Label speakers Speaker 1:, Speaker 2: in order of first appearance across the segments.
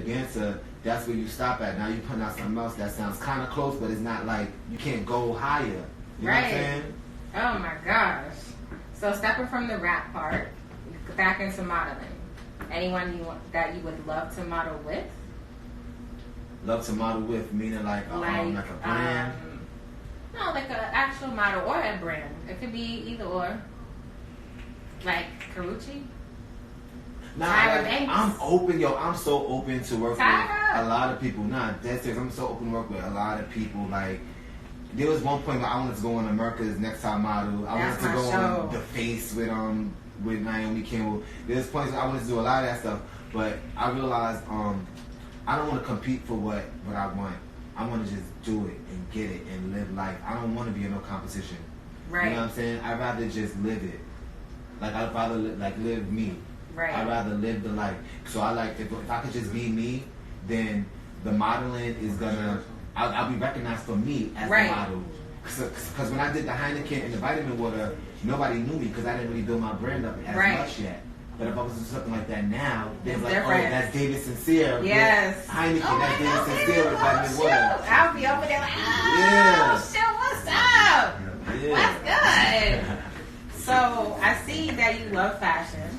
Speaker 1: dancer, that's where you stop at. Now you putting out something else that sounds kind of close, but it's not like you can't go higher. You know what I'm saying?
Speaker 2: Oh my gosh. So stepping from the rap part, back into modeling. Anyone that you would love to model with?
Speaker 1: Love to model with, meaning like a brand?
Speaker 2: No, like an actual model or a brand. It could be either or. Like Karuchi?
Speaker 1: Nah, I'm open, yo. I'm so open to work with a lot of people. Nah, that's it. I'm so open to work with a lot of people. Like, there was one point where I wanted to go on America's Next Top Model. I wanted to go on The Face with Naomi Campbell. There's points where I wanted to do a lot of that stuff, but I realized I don't want to compete for what I want. I want to just do it and get it and live life. I don't want to be in no competition.
Speaker 2: Right.
Speaker 1: You know what I'm saying? I'd rather just live it. Like, I'd rather live me.
Speaker 2: Right.
Speaker 1: I'd rather live the life. So I like, if I could just be me, then the modeling is gonna, I'll be recognized for me as the model. Because when I did the Heineken and the vitamin water, nobody knew me because I didn't really build my brand up as much yet. But if I was doing something like that now, they're like, different. Oh, that's David Sincere.
Speaker 2: Yes.
Speaker 1: Heineken, that's David Sincere with vitamin water.
Speaker 2: I'll be over there like, oh, shit, what's up?
Speaker 1: Yeah.
Speaker 2: What's good? So I see that you love fashion,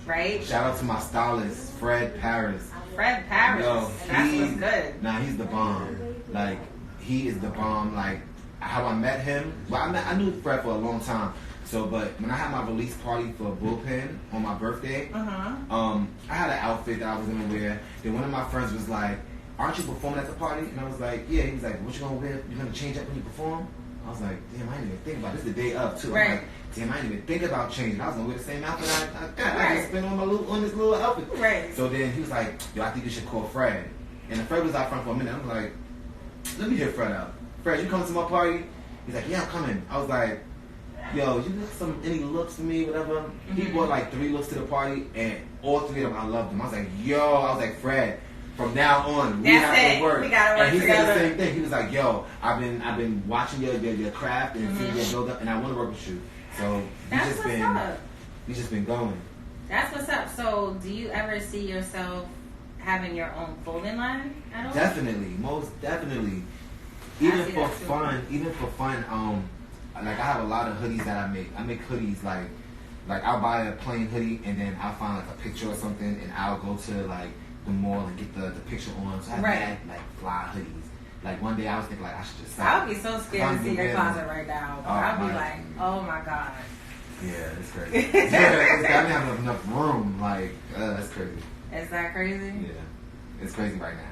Speaker 2: right?
Speaker 1: Shout out to my stylist, Fred Paris.
Speaker 2: Fred Paris.
Speaker 1: Yo,
Speaker 2: that's what's good.
Speaker 1: Nah, he's the bomb. Like, he is the bomb. Like, how I met him. Well, I knew Fred for a long time. So, but when I had my release party for Bullpen on my birthday, I had an outfit that I was gonna wear. Then one of my friends was like, "Aren't you performing at the party?" And I was like, "Yeah." He was like, "What you gonna wear? You gonna change up when you perform?" I was like, "Damn, I didn't even think about it. This is the day up too."
Speaker 2: Right.
Speaker 1: I'm like, "Damn, I didn't even think about changing. I was gonna wear the same outfit I got. I just spent on this little outfit."
Speaker 2: Right.
Speaker 1: So then he was like, "Yo, I think you should call Fred." And Fred was out front for a minute. I'm like, "Let me hear Fred out. Fred, you coming to my party?" He's like, "Yeah, I'm coming." I was like, "Yo, you got any looks for me, whatever?" He brought like 3 looks to the party, and all 3 of them, I loved them. I was like, "Fred, from now on, we have to work."
Speaker 2: We gotta work
Speaker 1: and he
Speaker 2: together.
Speaker 1: said the same thing. He was like, "Yo, I've been watching your craft and seeing your build up, and I want to work with you." So we just been going.
Speaker 2: That's what's up. So, do you ever see yourself having your own clothing line at all?
Speaker 1: Definitely, most definitely. Even for fun, like I have a lot of hoodies that I make. I make hoodies like I'll buy a plain hoodie and then I'll find like a picture or something and I'll go to like the mall and get the picture on. So I have like fly hoodies. Like one day I was thinking like I should just sell.
Speaker 2: I'll be so scared to see your closet right now. I'll be like, oh my god.
Speaker 1: Yeah, it's crazy. I don't have enough room. Like that's crazy.
Speaker 2: Is that crazy?
Speaker 1: Yeah, it's crazy right now.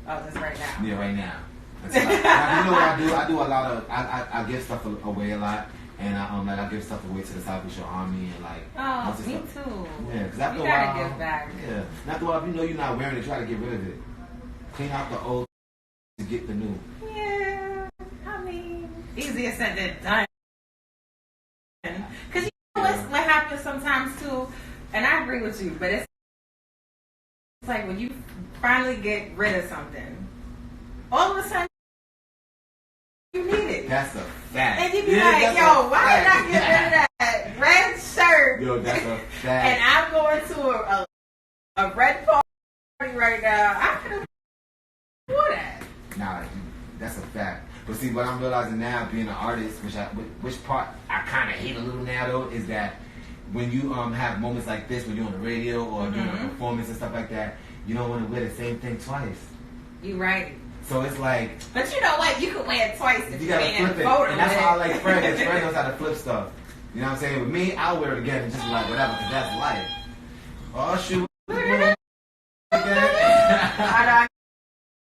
Speaker 2: Oh, just right now.
Speaker 1: Yeah, right now. You know what I do? I do a lot of. I give stuff away a lot, and I give stuff away to the South Shore Army and like.
Speaker 2: Oh, me
Speaker 1: stuff.
Speaker 2: too.
Speaker 1: Yeah, because after
Speaker 2: you
Speaker 1: a while,
Speaker 2: gotta give back.
Speaker 1: Yeah, and after a while, if you know you're not wearing it, try to get rid of it. Clean out the old to get the new.
Speaker 2: Yeah, I mean, easier said than done. Because you know what happens sometimes too, and I agree with you, but it's like when you finally get rid of something, all of a sudden you need it.
Speaker 1: That's a fact.
Speaker 2: And you be like, yo, why did I get rid of that red shirt?
Speaker 1: Yo, that's a fact.
Speaker 2: And I'm going to a red party right now. I could have worn that.
Speaker 1: Nah, that's a fact. But see, what I'm realizing now, being an artist, which part I kind of hate a little now though, is that when you have moments like this, when you're on the radio or doing a performance and stuff like that, you don't want to wear the same thing twice.
Speaker 2: You right.
Speaker 1: So it's like.
Speaker 2: But you know what? You can wear it twice if
Speaker 1: you
Speaker 2: you're
Speaker 1: gotta
Speaker 2: in a
Speaker 1: flip it.
Speaker 2: photo.
Speaker 1: And that's why I like Fred, because Fred knows how to flip stuff. You know what I'm saying? With me, I'll wear it again and just be like, whatever, because that's life. Oh, shoot.
Speaker 2: I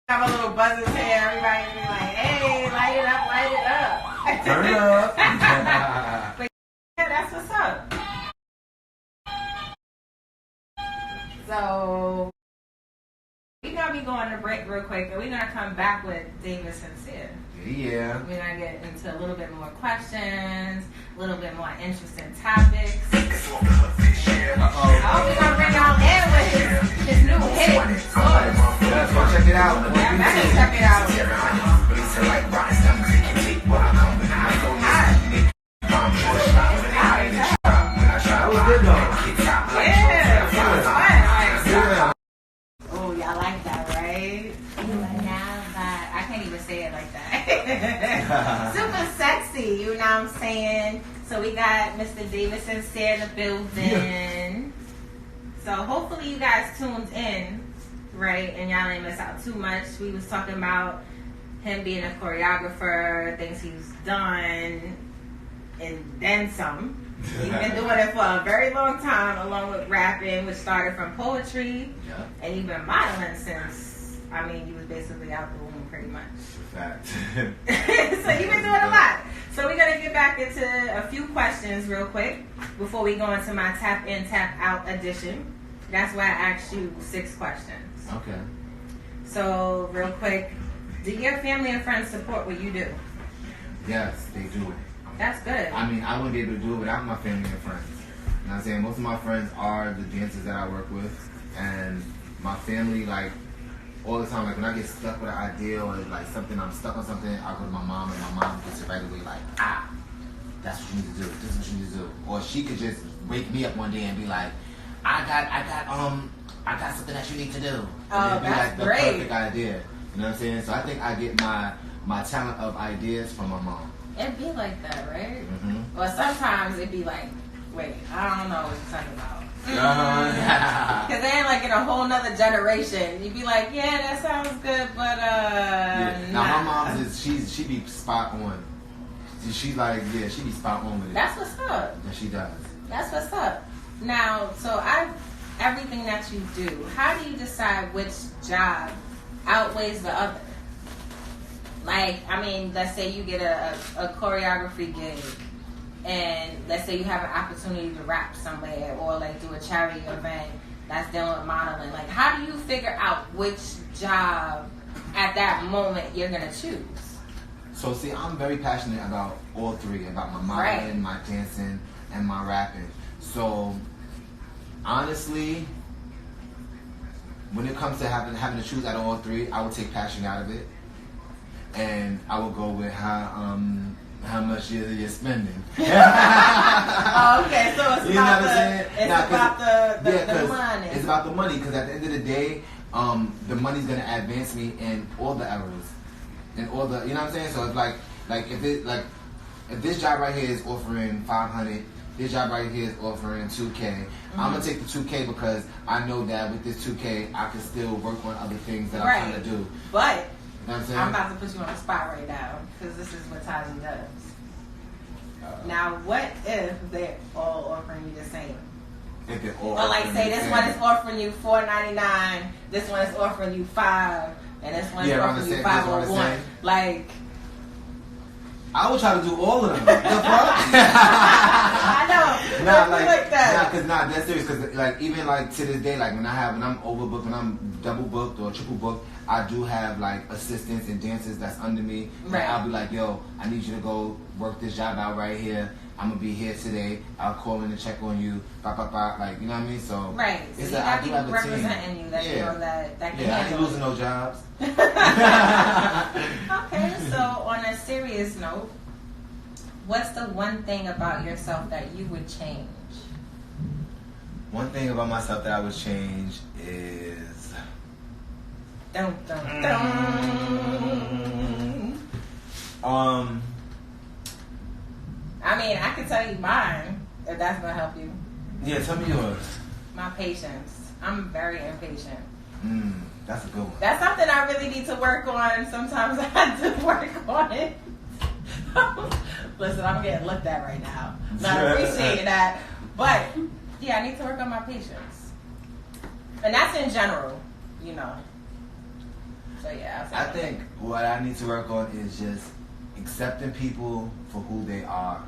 Speaker 2: have a little buzzes here. Everybody be like, hey, light it up, light it up.
Speaker 1: Turn it up.
Speaker 2: But yeah, that's what's up. So, we're going to be going to break real quick, and we're going to come back with David Sincere.
Speaker 1: Yeah.
Speaker 2: We're going to get into a little bit more questions, a little bit more interesting topics. Oh, we're going to bring y'all in with his new hit.
Speaker 1: Let's go check it out.
Speaker 2: Yeah, let's check it out. That was good though. Yeah, it was fun. Oh say it like that. Super sexy, you know what I'm saying? So we got Mr. David Sincere in the building. Yeah. So hopefully you guys tuned in, right? And y'all ain't miss out too much. We was talking about him being a choreographer, things he's done, and then some. He's been doing it for a very long time, along with rapping, which started from poetry, and you've been modeling since, I mean, you was basically out the womb pretty much.
Speaker 1: Fact.
Speaker 2: So you've been doing a lot. So we're going to get back into a few questions real quick before we go into my Tap In, Tap Out edition. That's why I asked you 6 questions.
Speaker 1: Okay.
Speaker 2: So real quick, do your family and friends support what you do?
Speaker 1: Yes, they do.
Speaker 2: That's good.
Speaker 1: I mean, I wouldn't be able to do it without my family and friends. You know what I'm saying? Most of my friends are the dancers that I work with. And my family, like, all the time, like, when I get stuck with an idea or, like, something, I'm stuck on something, I'll go to my mom, and my mom gets it right away, like, that's what you need to do. This is what you need to do. Or she could just wake me up one day and be like, I got something that you need to do. And it'd be like the perfect idea. You know what I'm saying? So I think I get my talent of ideas from my mom.
Speaker 2: It'd be like that, right?
Speaker 1: Mm-hmm.
Speaker 2: Or sometimes it'd be like, wait, I don't know what you're talking about. Because they ain't like in a whole nother generation. You'd be like, yeah, that sounds good, but
Speaker 1: yeah. Now my mom she be spot on. She's like, yeah, she be spot on with it.
Speaker 2: That's what's up.
Speaker 1: Yeah, she does.
Speaker 2: That's what's up. Now, so everything that you do, how do you decide which job outweighs the other? Like, I mean, let's say you get a choreography gig, and let's say you have an opportunity to rap somewhere or like do a charity event that's dealing with modeling. Like, how do you figure out which job at that moment you're gonna choose?
Speaker 1: So see, I'm very passionate about all 3, about my modeling, my dancing, and my rapping. So honestly, when it comes to having to choose out of all 3, I would take passion out of it. And I will go with how much you're spending.
Speaker 2: Oh, okay, so it's about the money.
Speaker 1: It's about the money, because at the end of the day, the money's gonna advance me in all the areas, and all the, you know what I'm saying. So it's like if this job right here is offering 500, this job right here is offering 2K. Mm-hmm. I'm gonna take the 2K because I know that with this 2K, I can still work on other things that I'm trying to do.
Speaker 2: But
Speaker 1: you know what I'm saying?
Speaker 2: I'm about to put you on the spot right now, because this is what Taji does. Now, what if they're all offering you the same?
Speaker 1: If they're all
Speaker 2: or like, say this one is offering you $4.99, this one is offering you $5, and this one is offering you $5.01. Like,
Speaker 1: I would try to do all of them. The fuck?
Speaker 2: I know. Like that.
Speaker 1: That's serious. Because like even like to this day, like when I'm overbooked, when I'm double booked or triple booked, I do have like assistants and dancers that's under me. Like, I'll be like, yo, I need you to go work this job out right here. I'm gonna be here today. I'll call in and check on you. Like, you know what I mean? So
Speaker 2: so you have people representing you that you know that can handle.
Speaker 1: I ain't losing no jobs.
Speaker 2: Okay, so on a serious note, what's the one thing about yourself that you would change?
Speaker 1: One thing about myself that I would change is
Speaker 2: dun, dun, dun. I mean, I can tell you mine, if that's going to help you.
Speaker 1: Yeah, tell me yours.
Speaker 2: My patience. I'm very impatient.
Speaker 1: That's a good one.
Speaker 2: That's something I really need to work on. Sometimes I have to work on it. Listen, I'm getting looked at right now. Not appreciating that. But, yeah, I need to work on my patience. And that's in general, you know. So, yeah.
Speaker 1: I think what I need to work on is just accepting people for who they are.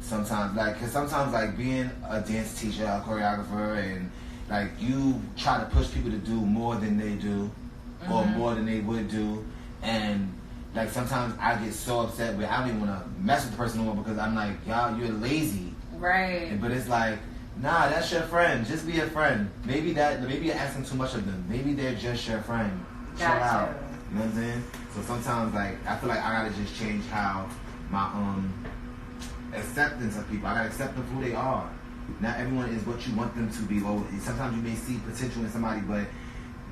Speaker 1: Sometimes, like being a dance teacher, a choreographer, and like you try to push people to do more than they do, or more than they would do, and like sometimes I get so upset where I don't even want to mess with the person anymore because I'm like, y'all, you're lazy,
Speaker 2: right?
Speaker 1: But it's like, nah, that's your friend. Just be a friend. Maybe you're asking too much of them. Maybe they're just your friend. Chill out. You know what I'm saying? So sometimes, like, I feel like I gotta just change how my acceptance of people. I gotta accept them for who they are. Not everyone is what you want them to be. Sometimes you may see potential in somebody, but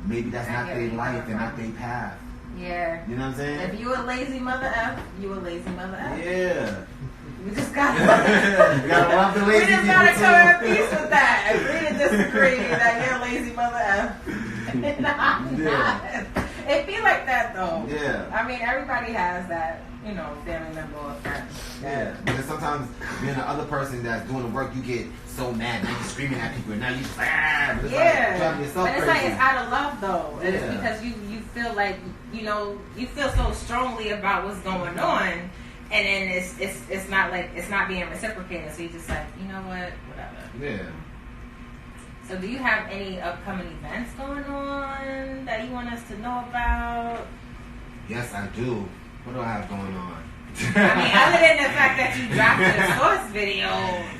Speaker 1: maybe that's not their life and not their path.
Speaker 2: Yeah.
Speaker 1: You know what I'm saying?
Speaker 2: If you a lazy mother F, you a lazy mother F.
Speaker 1: Yeah.
Speaker 2: We just gotta
Speaker 1: love the lazy
Speaker 2: we just gotta come in peace with that. Agree to disagree that you're a lazy mother F. No, I'm not. It be like that though.
Speaker 1: Yeah.
Speaker 2: I mean, everybody has that, you know, family member or friend.
Speaker 1: Yeah. Because sometimes being the other person that's doing the work, you get so mad. Now you're screaming at people, and now you just but it's like driving yourself
Speaker 2: but it's
Speaker 1: crazy.
Speaker 2: like it's out of love though.
Speaker 1: Yeah.
Speaker 2: It's because you feel like, you know, you feel so strongly about what's going on, and then it's not like it's not being reciprocated. So you're just like, you know what, whatever.
Speaker 1: Yeah.
Speaker 2: So do you have any upcoming events going on that you want us to know about?
Speaker 1: Yes, I do. What do I have going on?
Speaker 2: I mean, other than the fact that you dropped the Source video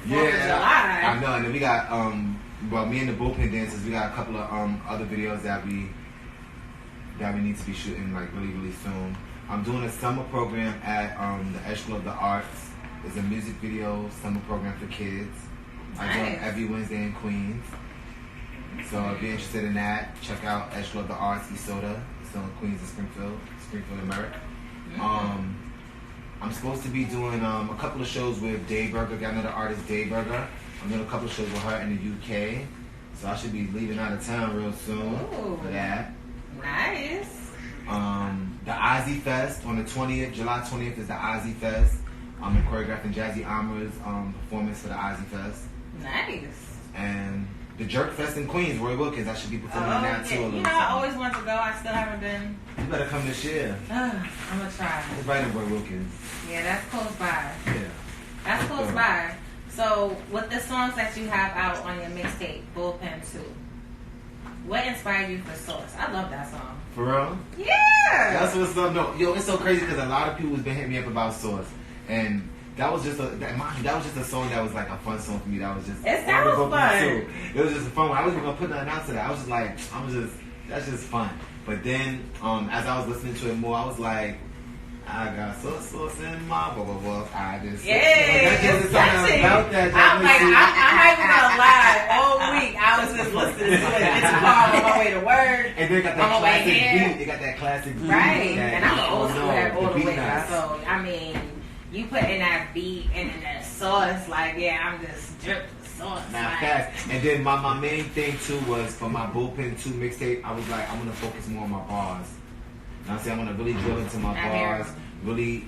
Speaker 2: 4th of July.
Speaker 1: I know, and then we got well, me and the bullpen dancers, we got a couple of other videos that we need to be shooting like really soon. I'm doing a summer program at the Echelon of the Arts. It's a music video summer program for kids. I do it every Wednesday in Queens. So if you're interested in that, check out Echelon of the Arts, East Soda. It's still in Queens and Springfield, America. I'm supposed to be doing a couple of shows with Dayburger. Got another artist, Dayburger. I'm doing a couple of shows with her in the UK. So I should be leaving out of town real soon for that.
Speaker 2: Nice.
Speaker 1: The Ozzy Fest on the 20th, July 20th is the Ozzy Fest. I'm choreographing Jazzy Amra's performance for the Ozzy Fest.
Speaker 2: Nice.
Speaker 1: And the Jerk Fest in Queens, Roy Wilkins. I should be performing that too.
Speaker 2: You know, I always want to go. I still haven't been.
Speaker 1: You better come this year.
Speaker 2: I'm gonna try.
Speaker 1: It's right in Roy Wilkins.
Speaker 2: Yeah, that's close by.
Speaker 1: Yeah.
Speaker 2: That's close by. So, with the songs that you have out on your mixtape, Bullpen 2, what inspired you for Source? I love that song.
Speaker 1: For real?
Speaker 2: Yeah.
Speaker 1: That's what's up. No, yo, it's so crazy because a lot of people has been hitting me up about Source, and that was just a song that was like a fun song for me. That was just
Speaker 2: it sounds fun.
Speaker 1: Too. It was just a fun one. I wasn't gonna put nothing out to that. I was just like, that's just fun. But then, as I was listening to it more, I was like, I got sauce in my blah blah blah. I just
Speaker 2: it's catchy.
Speaker 1: About that.
Speaker 2: I'm like, I'm not even gonna lie. All week I was just listening to it. It's car on my way to work.
Speaker 1: And they got that classic beat. They got that classic beat.
Speaker 2: Right. And I'm an old school that all the way.
Speaker 1: Nice.
Speaker 2: So I mean, you put in that beat and in that sauce, like I'm just dripping sauce.
Speaker 1: Now fast. And then my main thing too was for my Bullpen 2 mixtape. I was like, I'm gonna focus more on my bars. You know what I'm saying? I'm gonna really drill into my bars, really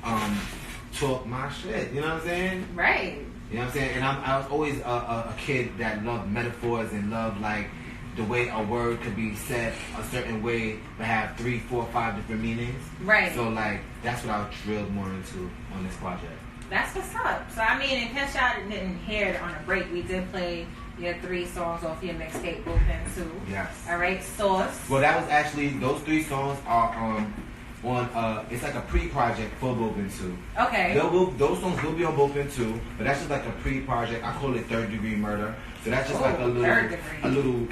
Speaker 1: talk my shit. You know what I'm saying?
Speaker 2: Right.
Speaker 1: You know what I'm saying? And I was always a kid that loved metaphors and loved like the way a word could be said a certain way but have 3, 4, 5 different meanings.
Speaker 2: Right.
Speaker 1: So like that's what I drilled more into on this project.
Speaker 2: That's what's up. So I mean, in case y'all didn't hear it on a break, we did play your 3 songs off your mixtape, Bullpen 2.
Speaker 1: Yes.
Speaker 2: All right, Source.
Speaker 1: Well, that was actually, those 3 songs are on it's like a pre-project for Bullpen 2.
Speaker 2: Okay.
Speaker 1: Those songs will be on Bullpen 2, but that's just like a pre-project. I call it Third Degree Murder. So that's just like a little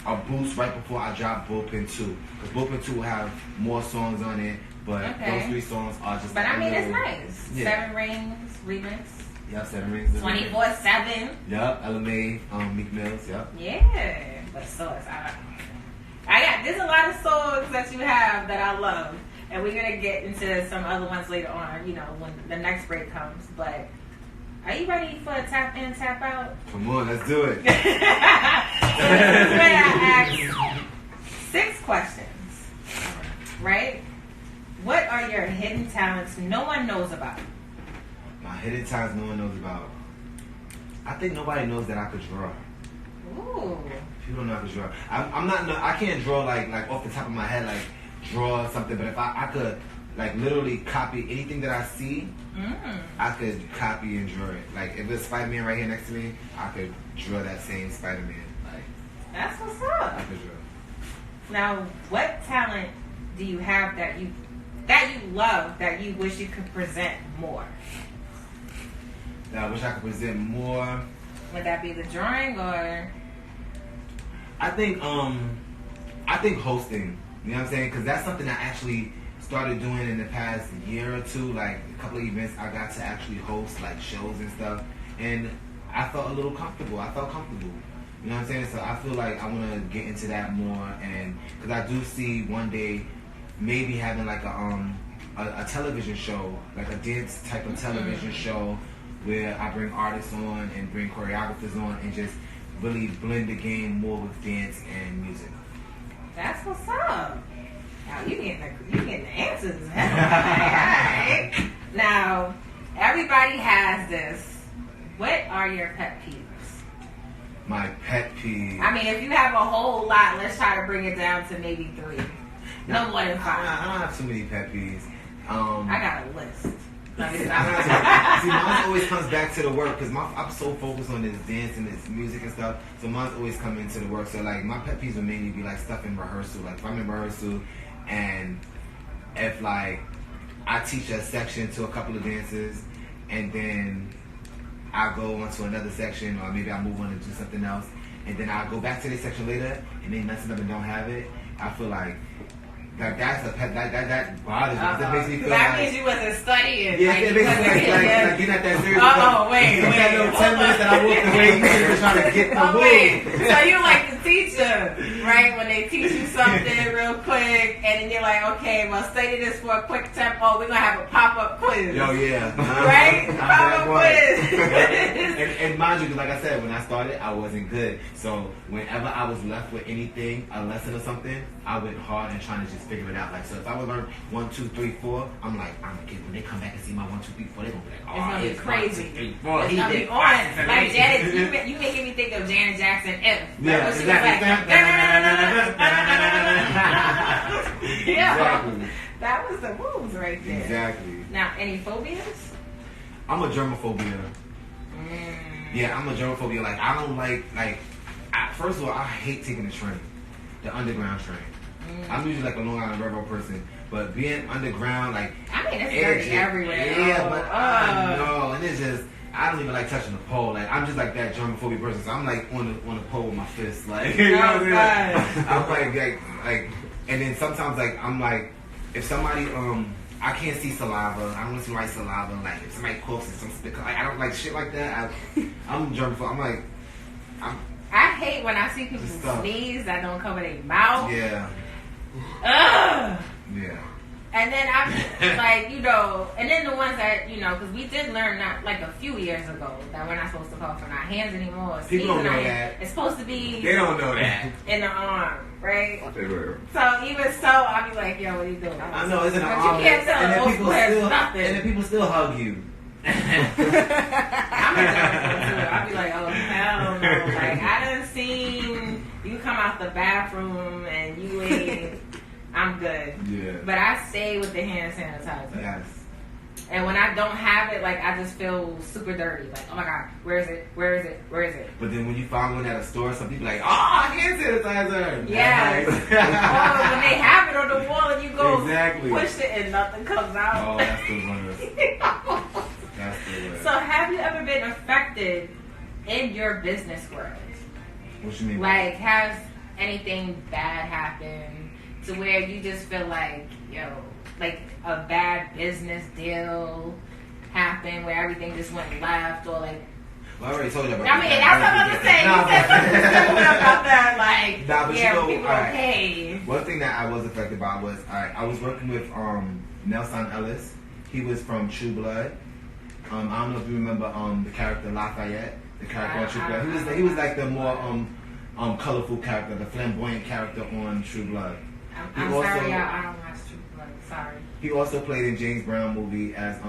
Speaker 1: a boost right before I drop Bullpen 2. Because Bullpen 2 will have more songs on it, but those 3 songs are just.
Speaker 2: But like I mean, it's nice. Yeah. 7 Rings remix.
Speaker 1: Yep, 7 Rings.
Speaker 2: 24/7.
Speaker 1: Yep, LMA, Meek Mills. Yep.
Speaker 2: Yeah, but Source. There's a lot of songs that you have that I love, and we're gonna get into some other ones later on. You know, when the next break comes. But are you ready for a tap in, tap out?
Speaker 1: Come on, let's do it.
Speaker 2: So this is where I ask 6 questions. Right? What are your hidden talents no one knows about?
Speaker 1: My hidden talents no one knows about. I think nobody knows that I could draw.
Speaker 2: Ooh.
Speaker 1: People don't know I could draw. I can't draw like off the top of my head, like draw something. But if I could like literally copy anything that I see, I could copy and draw it. Like if there's Spider-Man right here next to me, I could draw that same Spider-Man. Like
Speaker 2: that's what's up.
Speaker 1: I could draw.
Speaker 2: Now, what talent do you have that you love that you wish you could present more?
Speaker 1: I wish I could present more.
Speaker 2: Would that be the drawing or?
Speaker 1: I think hosting. You know what I'm saying? Because that's something I actually started doing in the past year or 2. Like a couple of events I got to actually host, like shows and stuff, and I felt a little comfortable. You know what I'm saying? So I feel like I want to get into that more, and because I do see one day maybe having like a television show, like a dance type of television show where I bring artists on and bring choreographers on and just really blend the game more with dance and music.
Speaker 2: That's what's up. Now you getting the answers. All right. Now everybody has this. What are your pet peeves?
Speaker 1: My pet peeve.
Speaker 2: I mean, if you have a whole lot, let's try to bring it down to maybe 3. No more than 5.
Speaker 1: I don't have too many pet peeves.
Speaker 2: I got a list.
Speaker 1: See, mine always comes back to the work because I'm so focused on this dance and this music and stuff. So mine's always come into the work. So like my pet peeves would mainly be like stuff in rehearsal. Like if I'm in rehearsal and if like I teach a section to a couple of dancers and then I go on to another section or maybe I move on to do something else and then I go back to this section later and they mess it up and don't have it, I feel like that's a pet that bothers me. That makes me feel
Speaker 2: that means you wasn't studying.
Speaker 1: Yeah, it makes me like getting at that serious.
Speaker 2: Wait.
Speaker 1: That little 10 minutes that I walked away, you trying to get the move.
Speaker 2: So you like the teacher, right? When they teach you something real quick, and then you're like, okay, well, study this for a quick tempo. We're gonna have a pop-up quiz.
Speaker 1: Yo, yeah.
Speaker 2: Right? Pop-up quiz.
Speaker 1: and mind you, like I said, when I started, I wasn't good. So whenever I was left with anything, a lesson or something, I went hard and trying to just figure it out. Like, so if I would learn 1, 2, 3, 4, I'm like, I'm gonna get, when they come back and see my 1, 2, 3, 4, they're gonna be like, oh,
Speaker 2: it's gonna be crazy.
Speaker 1: 1, 2, 3, 4.
Speaker 2: It's gonna be on. Like Janet, you making me think of Janet Jackson If.
Speaker 1: Yeah,
Speaker 2: she
Speaker 1: exactly.
Speaker 2: was like, yeah. Exactly. That was the moves right there.
Speaker 1: Exactly.
Speaker 2: Now, any phobias?
Speaker 1: I'm a germophobia. Yeah, I'm a germophobia. Like, I don't first of all, I hate taking the train, the underground train. I'm usually like a Long Island Railroad person, but being underground, like,
Speaker 2: I mean, it's dirty everywhere.
Speaker 1: Yeah, but I know, and it's just, I don't even like touching the pole. Like, I'm just like that germophobic person. So I'm like on the pole with my fist, like, you know what I mean? I'm like, and then sometimes like I'm like, if somebody I can't see saliva. I don't want to see my saliva. Like if somebody coughs and some spit, like I don't like shit like that. I'm germophobic.
Speaker 2: I hate when I see people sneeze that don't cover their mouth.
Speaker 1: Yeah.
Speaker 2: Ugh.
Speaker 1: Yeah.
Speaker 2: And then I'm like, and then the ones that, because we did learn not like a few years ago that we're not supposed to cough on our hands anymore.
Speaker 1: People don't know that.
Speaker 2: It's supposed to be.
Speaker 1: They don't know that.
Speaker 2: In the arm, right?
Speaker 1: So
Speaker 2: even so, I'll be like, yo, what are you doing?
Speaker 1: I know, it's in the arm.
Speaker 2: But you can't tell
Speaker 1: and
Speaker 2: most people has nothing.
Speaker 1: And then people still hug you.
Speaker 2: I'm a germaphobe too. I'll be like, oh, hell no. Like, I done seen you come out the bathroom and you ain't. I'm good.
Speaker 1: Yeah.
Speaker 2: But I stay with the hand sanitizer.
Speaker 1: Yes.
Speaker 2: And when I don't have it, like, I just feel super dirty. Like, oh my God, where is it? Where is it? Where is it?
Speaker 1: But then when you find one at a store, some people like, hand sanitizer.
Speaker 2: Yes. Oh, when they have it on the wall and you go push it and nothing comes out.
Speaker 1: Oh, that's the worst. That's the worst.
Speaker 2: So have you ever been affected in your business world?
Speaker 1: What you mean?
Speaker 2: Like, has anything bad happened to where you just feel like, like a bad business deal happened where everything just went left, or like?
Speaker 1: Well, I already told you about
Speaker 2: that. I mean, that's what I'm about to say. You said something about that, like, but people okay.
Speaker 1: One thing that I was affected by was I was working with Nelson Ellis. He was from True Blood. I don't know if you remember the character Lafayette, the character on True Blood. He was like the more colorful character, the flamboyant character on True Blood.
Speaker 2: I'm sorry, I don't watch True Blood. Sorry.
Speaker 1: He also played in James Brown movie as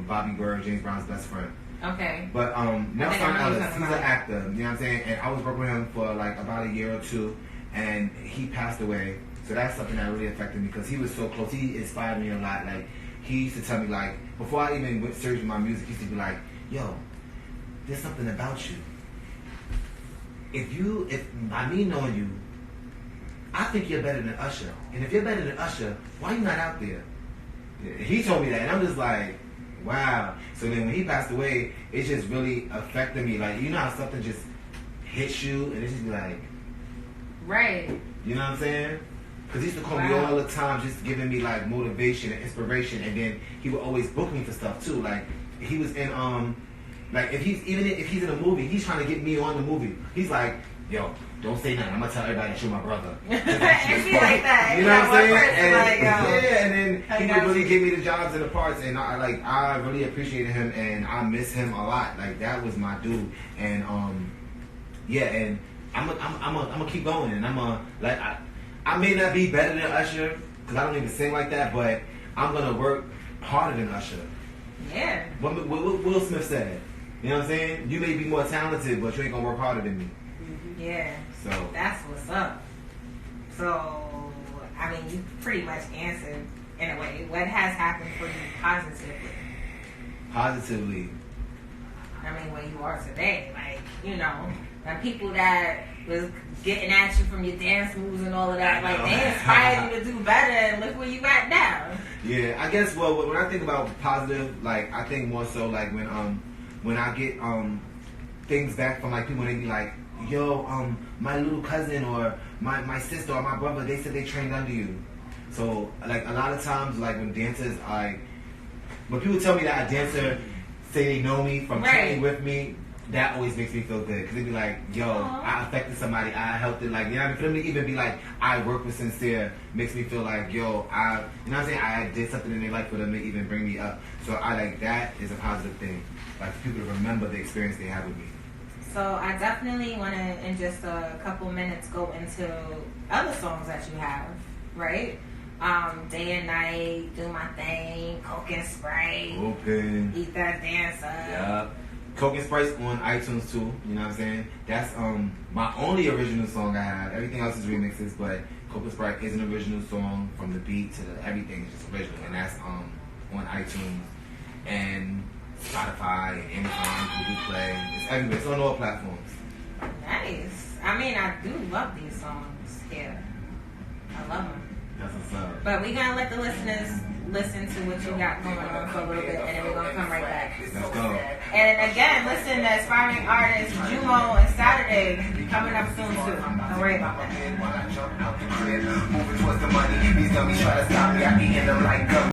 Speaker 1: Bobby Bird, James Brown's best friend.
Speaker 2: Okay.
Speaker 1: But Nelson Ellis, he's an actor. You know what I'm saying? And I was working with him for like about a year or two, and he passed away. So that's something that really affected me because he was so close. He inspired me a lot. Like he used to tell me, like before I even went serious with my music, he used to be like, "Yo, there's something about you. If by me knowing you, I think you're better than Usher. And if you're better than Usher, why you not out there?" He told me that, and I'm just like, wow. So then when he passed away, it just really affected me. Like, you know how something just hits you, and it's just like,
Speaker 2: right.
Speaker 1: You know what I'm saying? Because he used to call me all the time, just giving me like motivation and inspiration, and then he would always book me for stuff too. Like he was in like if he's in a movie, he's trying to get me on the movie. He's like, yo, don't say nothing. I'm gonna tell everybody that you're my brother.
Speaker 2: It be like that.
Speaker 1: You know what I'm saying? And,
Speaker 2: like,
Speaker 1: and then he would really give me the jobs and the parts, and I really appreciated him, and I miss him a lot. Like that was my dude, and and I'm gonna keep going, and I may not be better than Usher because I don't even sing like that, but I'm gonna work harder than Usher.
Speaker 2: Yeah.
Speaker 1: What Will Smith said. You know what I'm saying? You may be more talented, but you ain't gonna work harder than me.
Speaker 2: Yeah.
Speaker 1: So
Speaker 2: that's what's up. So, I mean, you pretty much answered in a way. What has happened for you positively?
Speaker 1: Positively.
Speaker 2: I mean, where you are today, like, you know, the people that was getting at you from your dance moves and all of that, like, they inspired you to do better, and look where you at now.
Speaker 1: Yeah, I guess. Well, when I think about positive, like, I think more so like when I get things back from like people, and they be like, yo, my little cousin or my sister or my brother, they said they trained under you. So like a lot of times, like when dancers, when people tell me that a dancer say they know me from training with me, that always makes me feel good, because they be like, yo, I affected somebody, I helped it, like, you know what I mean? For them to even be like, I work with Sincere, makes me feel like, yo, you know what I'm saying, I did something in their life for them to even bring me up. So I like, that is a positive thing, like for people to remember the experience they had with me.
Speaker 2: So I definitely want to, in just a couple minutes, go into other songs that you have, right? Day and Night, Do My Thing, Coke and Sprite,
Speaker 1: Open,
Speaker 2: Eat That Dancer.
Speaker 1: Yeah. Coke and Sprite's on iTunes too, you know what I'm saying? That's my only original song I have. Everything else is remixes, but Coke and Sprite is an original song, from the beat to everything is just original, and that's on iTunes and Spotify and Amazon, Google Play. It's everywhere. It's on all platforms.
Speaker 2: Nice. I mean, I do love these songs. Yeah, I love them.
Speaker 1: That's what's up.
Speaker 2: But we're gonna let the listeners listen to what you got going on for a little bit, and then we're gonna come right back.
Speaker 1: Let's go.
Speaker 2: And again, listen to aspiring artists Jumo and Saturday coming up soon too. Don't worry about that.